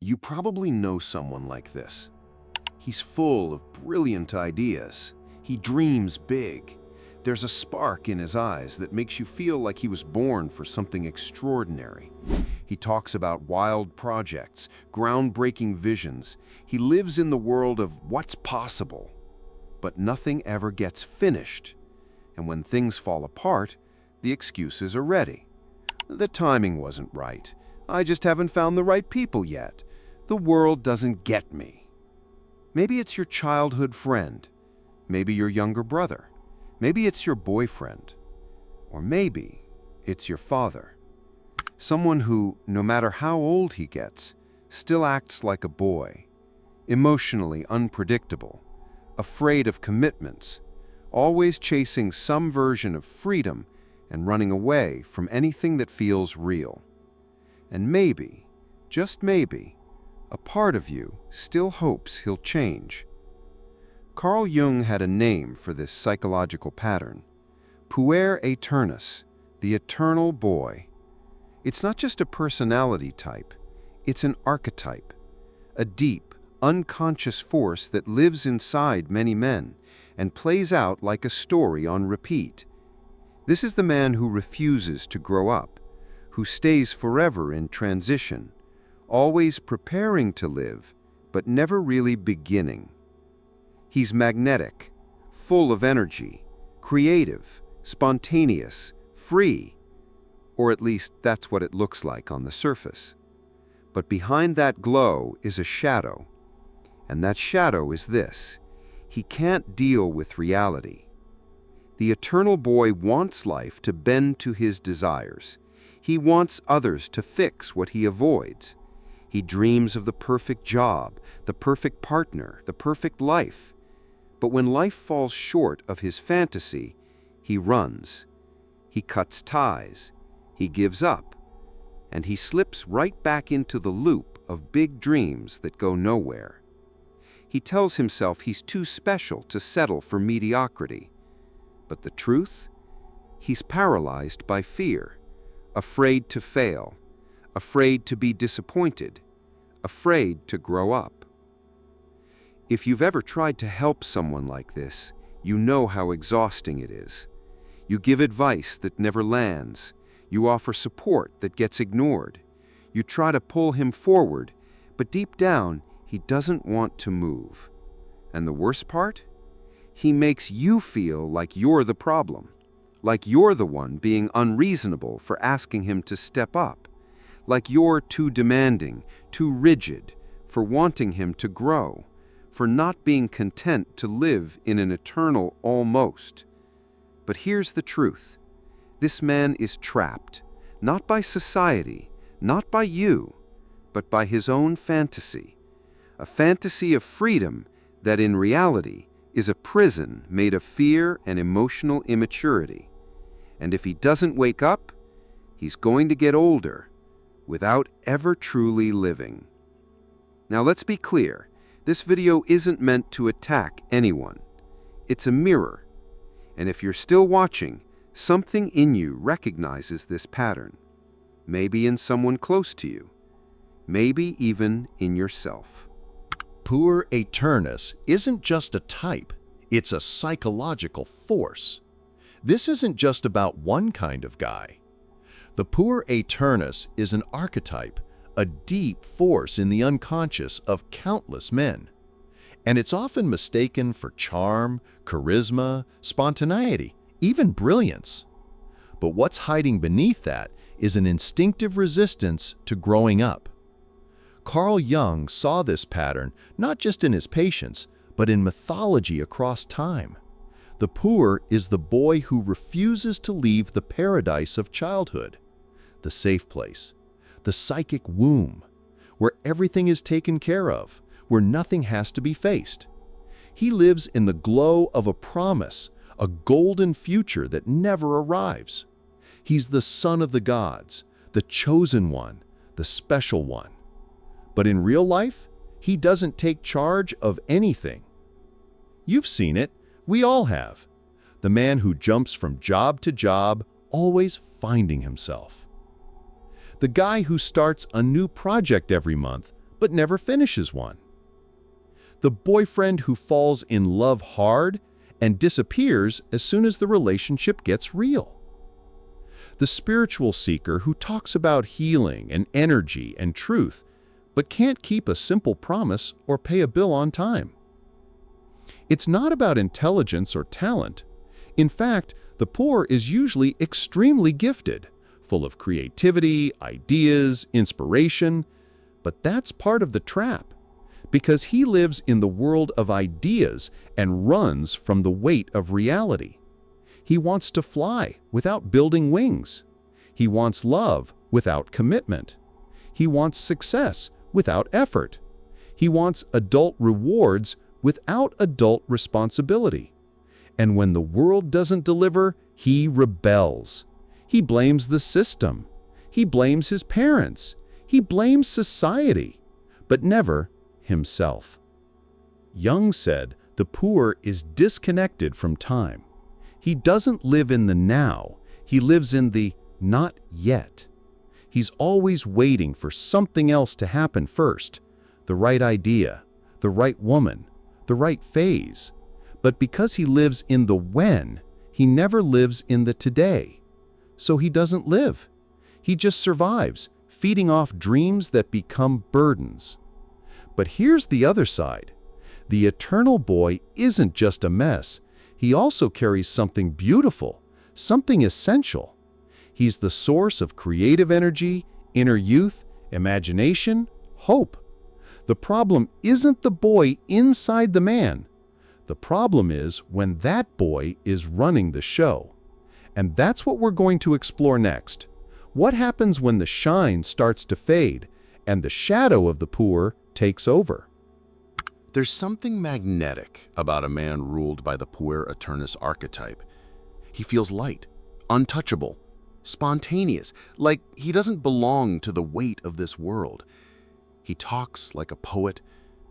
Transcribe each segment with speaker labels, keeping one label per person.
Speaker 1: You probably know someone like this. He's full of brilliant ideas. He dreams big. There's a spark in his eyes that makes you feel like he was born for something extraordinary. He talks about wild projects, groundbreaking visions. He lives in the world of what's possible. But nothing ever gets finished. And when things fall apart, the excuses are ready. The timing wasn't right. I just haven't found the right people yet. The world doesn't get me. Maybe it's your childhood friend. Maybe your younger brother. Maybe it's your boyfriend. Or maybe it's your father. Someone who, no matter how old he gets, still acts like a boy, emotionally unpredictable, afraid of commitments, always chasing some version of freedom and running away from anything that feels real. And maybe, just maybe, a part of you still hopes he'll change. Carl Jung had a name for this psychological pattern: Puer Aeternus, the eternal boy. It's not just a personality type, it's an archetype, a deep, unconscious force that lives inside many men and plays out like a story on repeat. This is the man who refuses to grow up, who stays forever in transition, always preparing to live, but never really beginning. He's magnetic, full of energy, creative, spontaneous, free, or at least that's what it looks like on the surface. But behind that glow is a shadow, and that shadow is this: he can't deal with reality. The eternal boy wants life to bend to his desires. He wants others to fix what he avoids. He dreams of the perfect job, the perfect partner, the perfect life. But when life falls short of his fantasy, he runs. He cuts ties. He gives up. And he slips right back into the loop of big dreams that go nowhere. He tells himself he's too special to settle for mediocrity. But the truth? He's paralyzed by fear, afraid to fail, afraid to be disappointed, afraid to grow up. If you've ever tried to help someone like this, you know how exhausting it is. You give advice that never lands. You offer support that gets ignored. You try to pull him forward, but deep down, he doesn't want to move. And the worst part? He makes you feel like you're the problem, like you're the one being unreasonable for asking him to step up, like you're too demanding, too rigid, for wanting him to grow, for not being content to live in an eternal almost. But here's the truth. This man is trapped, not by society, not by you, but by his own fantasy. A fantasy of freedom that in reality is a prison made of fear and emotional immaturity. And if he doesn't wake up, he's going to get older without ever truly living. Now let's be clear, this video isn't meant to attack anyone. It's a mirror. And if you're still watching, something in you recognizes this pattern. Maybe in someone close to you. Maybe even in yourself.
Speaker 2: Puer Aeternus isn't just a type, it's a psychological force. This isn't just about one kind of guy. The Puer Aeternus is an archetype, a deep force in the unconscious of countless men. And it's often mistaken for charm, charisma, spontaneity, even brilliance. But what's hiding beneath that is an instinctive resistance to growing up. Carl Jung saw this pattern not just in his patients, but in mythology across time. The Puer is the boy who refuses to leave the paradise of childhood, the safe place, the psychic womb, where everything is taken care of, where nothing has to be faced. He lives in the glow of a promise, a golden future that never arrives. He's the son of the gods, the chosen one, the special one. But in real life, he doesn't take charge of anything. You've seen it. We all have. The man who jumps from job to job, always finding himself. The guy who starts a new project every month, but never finishes one. The boyfriend who falls in love hard and disappears as soon as the relationship gets real. The spiritual seeker who talks about healing and energy and truth, but can't keep a simple promise or pay a bill on time. It's not about intelligence or talent. In fact, the Puer is usually extremely gifted, full of creativity, ideas, inspiration, but that's part of the trap, because he lives in the world of ideas and runs from the weight of reality. He wants to fly without building wings. He wants love without commitment. He wants success without effort. He wants adult rewards without adult responsibility. And when the world doesn't deliver, he rebels. He blames the system. He blames his parents. He blames society, but never himself. Jung said the Puer is disconnected from time. He doesn't live in the now. He lives in the not yet. He's always waiting for something else to happen first, the right idea, the right woman, the right phase. But because he lives in the when, he never lives in the today. So he doesn't live. He just survives, feeding off dreams that become burdens. But here's the other side. The eternal boy isn't just a mess. He also carries something beautiful, something essential. He's the source of creative energy, inner youth, imagination, hope. The problem isn't the boy inside the man. The problem is when that boy is running the show. And that's what we're going to explore next. What happens when the shine starts to fade and the shadow of the Puer takes over?
Speaker 1: There's something magnetic about a man ruled by the Puer Aeternus archetype. He feels light, untouchable, spontaneous, like he doesn't belong to the weight of this world. He talks like a poet,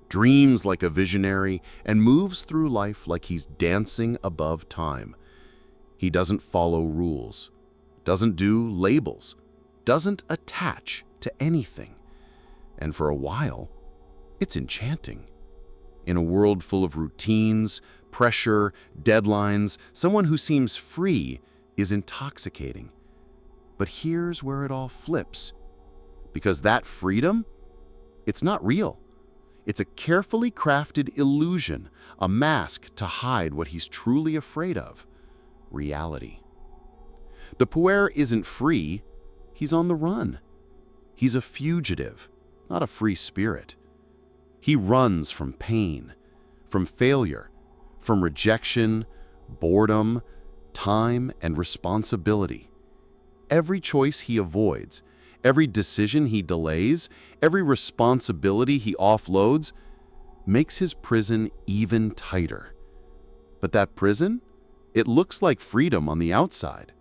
Speaker 1: dreams like a visionary, and moves through life like he's dancing above time. He doesn't follow rules, doesn't do labels, doesn't attach to anything. And for a while, it's enchanting. In a world full of routines, pressure, deadlines, someone who seems free is intoxicating. But here's where it all flips. Because that freedom, it's not real. It's a carefully crafted illusion, a mask to hide what he's truly afraid of: reality. The Puer isn't free, he's on the run. He's a fugitive, not a free spirit. He runs from pain, from failure, from rejection, boredom, time, and responsibility. Every choice he avoids, every decision he delays, every responsibility he offloads makes his prison even tighter. But that prison, it looks like freedom on the outside.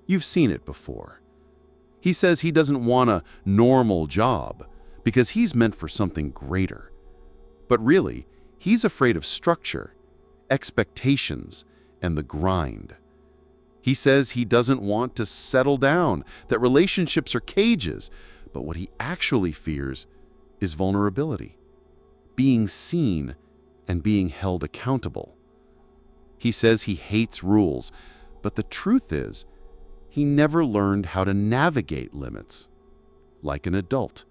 Speaker 1: You've seen it before. He says he doesn't want a normal job because he's meant for something greater. But really, he's afraid of structure, expectations, and the grind. He says he doesn't want to settle down, that relationships are cages, but what he actually fears is vulnerability, being seen and being held accountable. He says he hates rules, but the truth is, he never learned how to navigate limits, like an adult.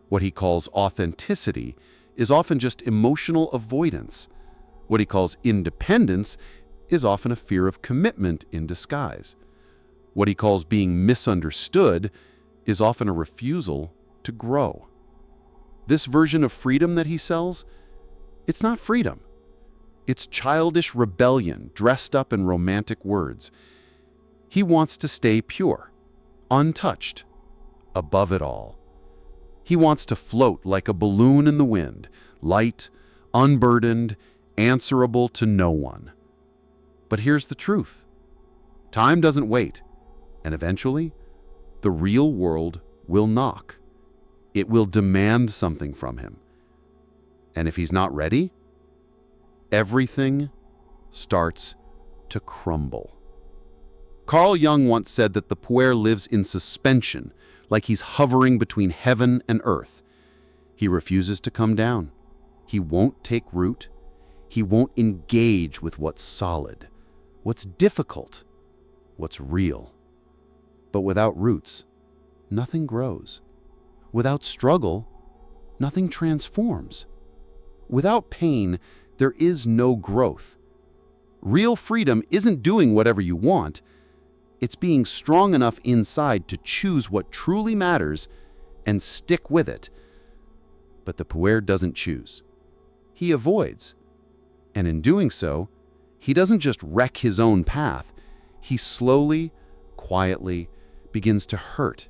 Speaker 1: What he calls authenticity is often just emotional avoidance. What he calls independence is often a fear of commitment in disguise. What he calls being misunderstood is often a refusal to grow. This version of freedom that he sells, it's not freedom. It's childish rebellion dressed up in romantic words. He wants to stay pure, untouched, above it all. He wants to float like a balloon in the wind, light, unburdened, answerable to no one. But here's the truth. Time doesn't wait, and eventually, the real world will knock. It will demand something from him. And if he's not ready, everything starts to crumble. Carl Jung once said that the Puer lives in suspension, like he's hovering between heaven and earth.
Speaker 3: He refuses to come down. He won't take root. He won't engage with what's solid, what's difficult, what's real. But without roots, nothing grows. Without struggle, nothing transforms. Without pain, there is no growth. Real freedom isn't doing whatever you want. It's being strong enough inside to choose what truly matters and stick with it. But the Puer doesn't choose. He avoids. And in doing so, he doesn't just wreck his own path. He slowly, quietly begins to hurt.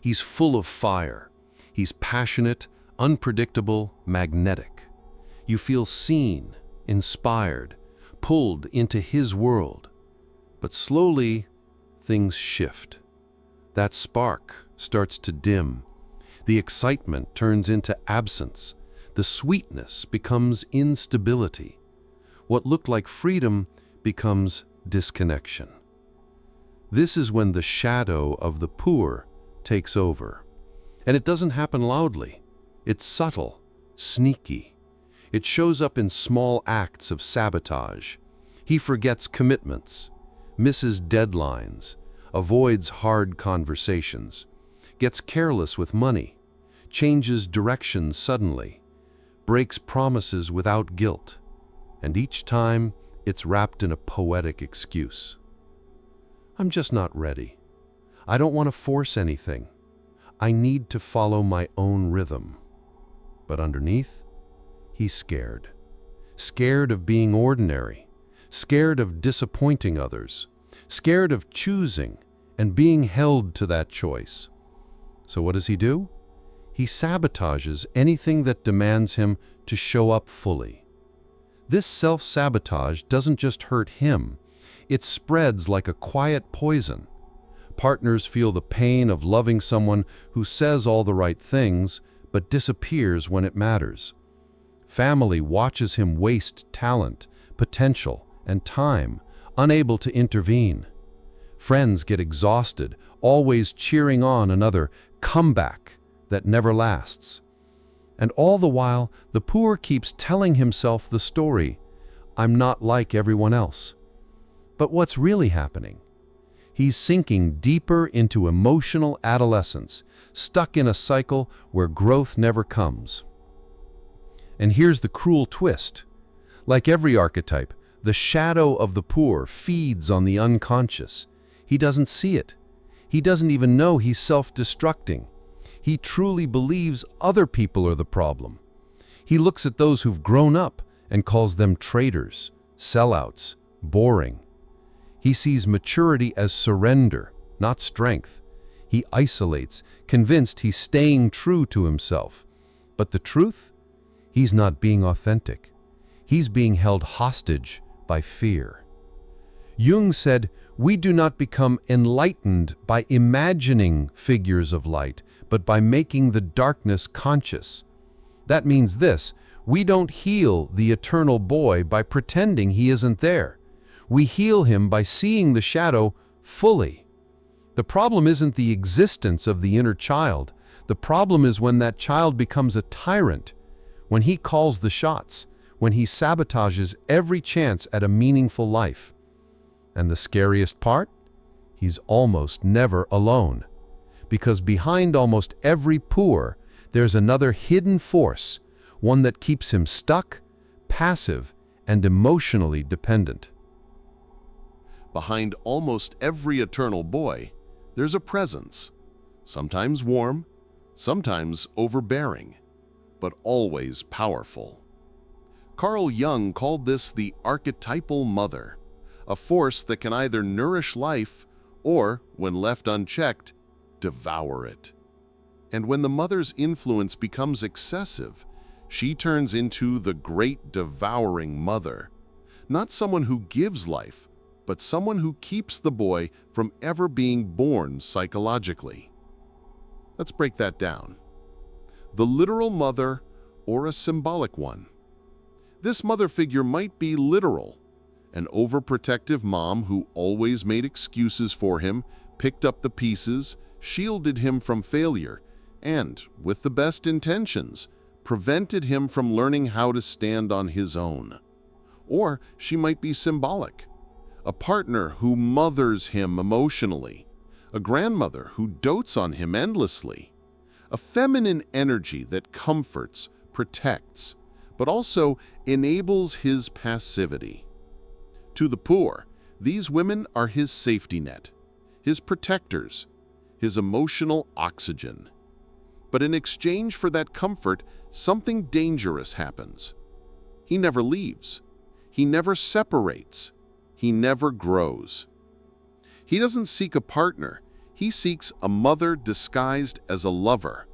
Speaker 1: He's full of fire. He's passionate, unpredictable, magnetic. You feel seen, inspired, pulled into his world. But slowly, things shift. That spark starts to dim. The excitement turns into absence. The sweetness becomes instability. What looked like freedom becomes disconnection. This is when the shadow of the Puer takes over. And it doesn't happen loudly. It's subtle, sneaky. It shows up in small acts of sabotage. He forgets commitments, misses deadlines, avoids hard conversations, gets careless with money, changes direction suddenly, breaks promises without guilt, and each time it's wrapped in a poetic excuse. I'm just not ready. I don't want to force anything. I need to follow my own rhythm. But underneath, he's scared. Scared of being ordinary. Scared of disappointing others. Scared of choosing and being held to that choice. So what does he do? He sabotages anything that demands him to show up fully. This self-sabotage doesn't just hurt him. It spreads like a quiet poison. Partners feel the pain of loving someone who says all the right things but disappears when it matters. Family watches him waste talent, potential, and time, unable to intervene. Friends get exhausted, always cheering on another comeback that never lasts. And all the while, the Puer keeps telling himself the story, I'm not like everyone else. But what's really happening? He's sinking deeper into emotional adolescence, stuck in a cycle where growth never comes. And here's the cruel twist. Like every archetype, the shadow of the Puer feeds on the unconscious. He doesn't see it. He doesn't even know he's self-destructing. He truly believes other people are the problem. He looks at those who've grown up and calls them traitors, sellouts, boring. He sees maturity as surrender, not strength. He isolates, convinced he's staying true to himself. But the truth? He's not being authentic. He's being held hostage by fear. Jung said, we do not become enlightened by imagining figures of light, but by making the darkness conscious. That means this: we don't heal the eternal boy by pretending he isn't there. We heal him by seeing the shadow fully. The problem isn't the existence of the inner child. The problem is when that child becomes a tyrant, when he calls the shots, when he sabotages every chance at a meaningful life. And the scariest part? He's almost never alone. Because behind almost every Puer, there's another hidden force, one that keeps him stuck, passive, and emotionally dependent.
Speaker 4: Behind almost every eternal boy, there's a presence, sometimes warm, sometimes overbearing, but always powerful. Carl Jung called this the archetypal mother, a force that can either nourish life or, when left unchecked, devour it. And when the mother's influence becomes excessive, she turns into the great devouring mother, not someone who gives life, but someone who keeps the boy from ever being born psychologically. Let's break that down. The literal mother or a symbolic one. This mother figure might be literal, an overprotective mom who always made excuses for him, picked up the pieces, shielded him from failure, and, with the best intentions, prevented him from learning how to stand on his own. Or she might be symbolic, a partner who mothers him emotionally, a grandmother who dotes on him endlessly, a feminine energy that comforts, protects, but also enables his passivity. To the Puer, these women are his safety net, his protectors, his emotional oxygen. But in exchange for that comfort, something dangerous happens. He never leaves. He never separates. He never grows. He doesn't seek a partner. He seeks a mother disguised as a lover.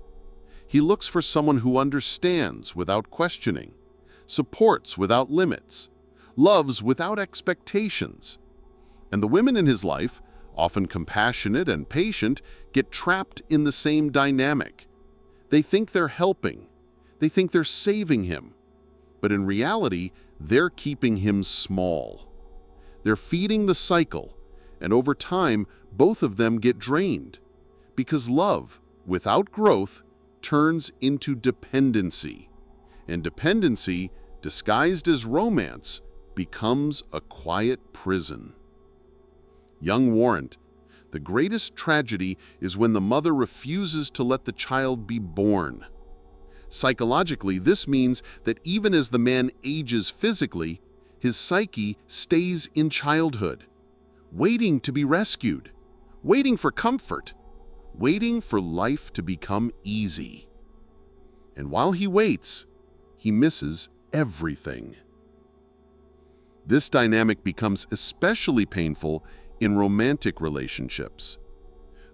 Speaker 4: He looks for someone who understands without questioning, supports without limits, loves without expectations. And the women in his life, often compassionate and patient, get trapped in the same dynamic. They think they're helping. They think they're saving him. But in reality, they're keeping him small. They're feeding the cycle, and over time, both of them get drained. Because love, without growth, turns into dependency. And dependency, disguised as romance, becomes a quiet prison. Jung warned, the greatest tragedy is when the mother refuses to let the child be born. Psychologically, this means that even as the man ages physically, his psyche stays in childhood, waiting to be rescued, waiting for comfort, waiting for life to become easy. And while he waits, he misses everything. This dynamic becomes especially painful in romantic relationships.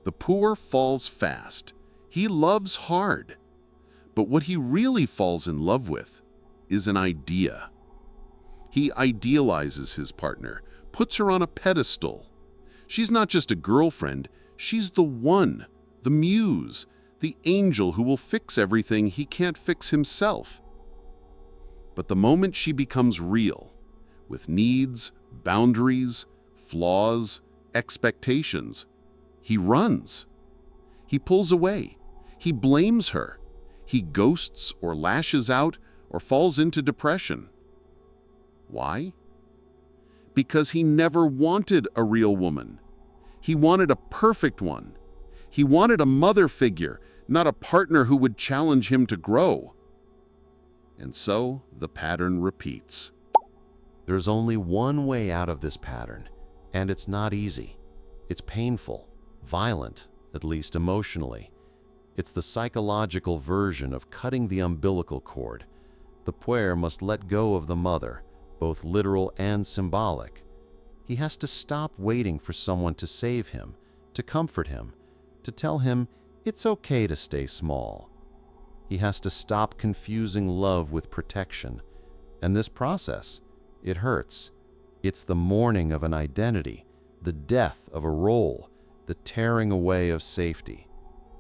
Speaker 4: The Puer falls fast. He loves hard. But what he really falls in love with is an idea. He idealizes his partner, puts her on a pedestal. She's not just a girlfriend, she's the one, the muse, the angel who will fix everything he can't fix himself. But the moment she becomes real, with needs, boundaries, flaws, expectations, he runs. He pulls away. He blames her. He ghosts or lashes out or falls into depression. Why? Because he never wanted a real woman. He wanted a perfect one. He wanted a mother figure, not a partner who would challenge him to grow. And so the pattern repeats.
Speaker 3: There's only one way out of this pattern, and it's not easy. It's painful, violent, at least emotionally. It's the psychological version of cutting the umbilical cord. The Puer must let go of the mother, both literal and symbolic. He has to stop waiting for someone to save him, to comfort him, to tell him it's okay to stay small. He has to stop confusing love with protection. And this process, it hurts. It's the mourning of an identity, the death of a role, the tearing away of safety.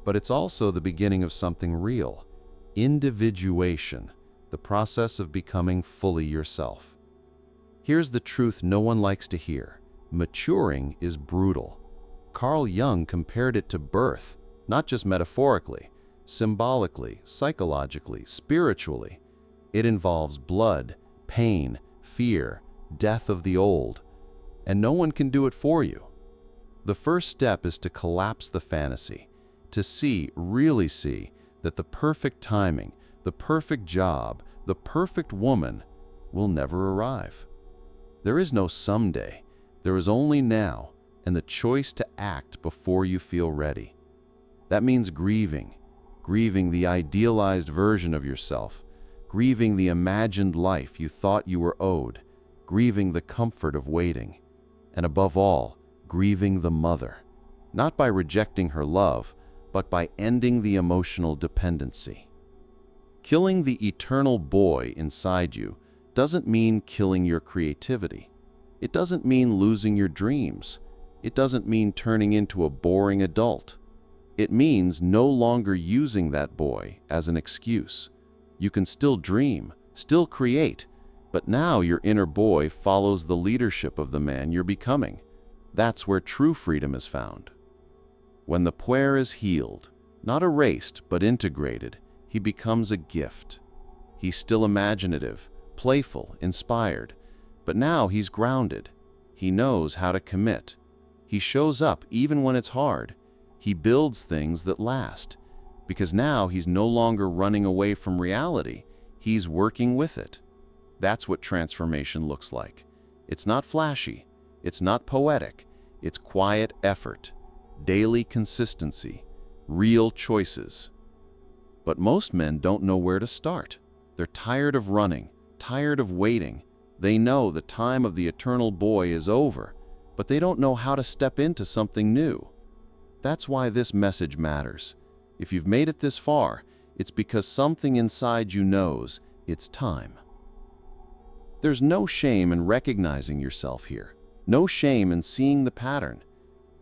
Speaker 3: But it's also the beginning of something real, individuation, the process of becoming fully yourself. Here's the truth no one likes to hear. Maturing is brutal. Carl Jung compared it to birth, not just metaphorically, symbolically, psychologically, spiritually. It involves blood, pain, fear, death of the old, and no one can do it for you. The first step is to collapse the fantasy, to see, really see, that the perfect timing, the perfect job, the perfect woman will never arrive. There is no someday. There is only now, and the choice to act before you feel ready. That means grieving the idealized version of yourself, grieving the imagined life you thought you were owed, grieving the comfort of waiting, and above all, grieving the mother, not by rejecting her love, but by ending the emotional dependency. Killing the eternal boy inside you doesn't mean killing your creativity. It doesn't mean losing your dreams. It doesn't mean turning into a boring adult. It means no longer using that boy as an excuse. You can still dream, still create, but now your inner boy follows the leadership of the man you're becoming. That's where true freedom is found. When the puer is healed, not erased but integrated, he becomes a gift. He's still imaginative, playful, inspired, but now he's grounded. He knows how to commit. He shows up even when it's hard. He builds things that last, because now he's no longer running away from reality, he's working with it. That's what transformation looks like. It's not flashy, it's not poetic, it's quiet effort, daily consistency, real choices. But most men don't know where to start. They're tired of running, tired of waiting. They know the time of the eternal boy is over, but they don't know how to step into something new. That's why this message matters. If you've made it this far, it's because something inside you knows it's time. There's no shame in recognizing yourself here. No shame in seeing the pattern.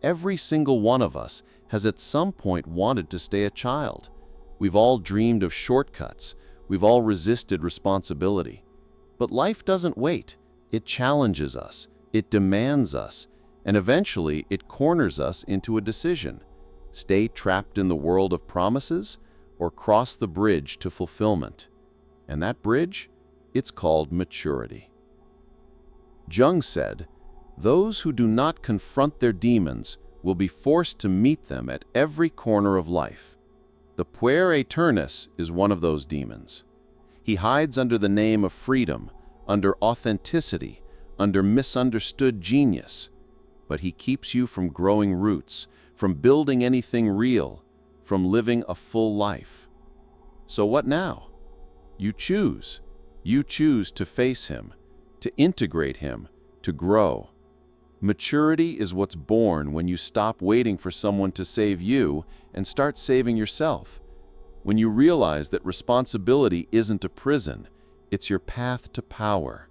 Speaker 3: Every single one of us has at some point wanted to stay a child. We've all dreamed of shortcuts. We've all resisted responsibility. But life doesn't wait. It challenges us. It demands us. And eventually, it corners us into a decision. Stay trapped in the world of promises or cross the bridge to fulfillment. And that bridge? It's called maturity. Jung said, "Those who do not confront their demons will be forced to meet them at every corner of life." The Puer Aeternus is one of those demons. He hides under the name of freedom, under authenticity, under misunderstood genius. But he keeps you from growing roots, from building anything real, from living a full life. So what now? You choose. You choose to face him, to integrate him, to grow. Maturity is what's born when you stop waiting for someone to save you and start saving yourself. When you realize that responsibility isn't a prison, it's your path to power.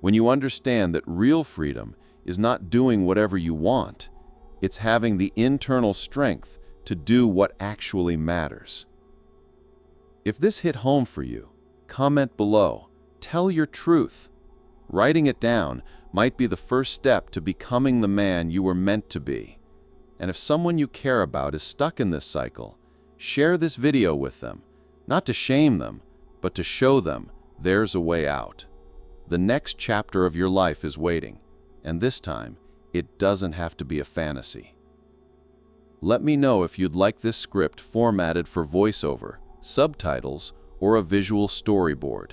Speaker 3: When you understand that real freedom is not doing whatever you want, it's having the internal strength to do what actually matters. If this hit home for you, comment below. Tell your truth. Writing it down might be the first step to becoming the man you were meant to be. And if someone you care about is stuck in this cycle, share this video with them, not to shame them, but to show them there's a way out. The next chapter of your life is waiting, and this time, it doesn't have to be a fantasy. Let me know if you'd like this script formatted for voiceover, subtitles, or a visual storyboard.